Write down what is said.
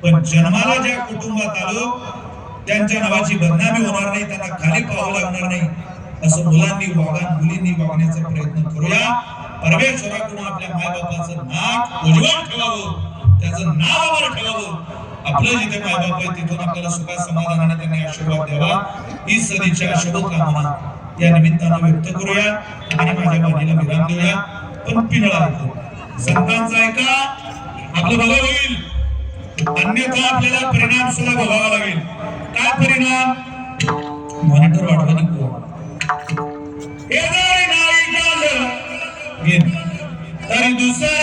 पण जन्माला ज्या कुटुंबात आलो त्यांच्या नावाची बदनामी होणार नाही, त्यांना खाली पाहावं लागणार नाही, असं मुलांनी मुलींनी वागण्याचा प्रयत्न करूया. परमेश्वराकडून आपल्या मायबापाचं नाक उज्ज्वल ठेवावं, त्याचं नाव अमर ठेवावं. आपलं जिथे मायबाप आहे तिथून आपल्याला सुखा समाधानाने त्यांनी आशीर्वाद द्यावा, ही सदिच्छा शुभकामना या निमित्तानं व्यक्त करूया आणि माझ्या वाणीला विराम देऊया. पण पिंगळा संतांचा ऐका, आपलं भलं होईल, अन्यथा आपल्याला परिणाम सुद्धा भोगावा लागेल. काय परिणाम? मॉनिटर वाढवा नको, तरी दुसरा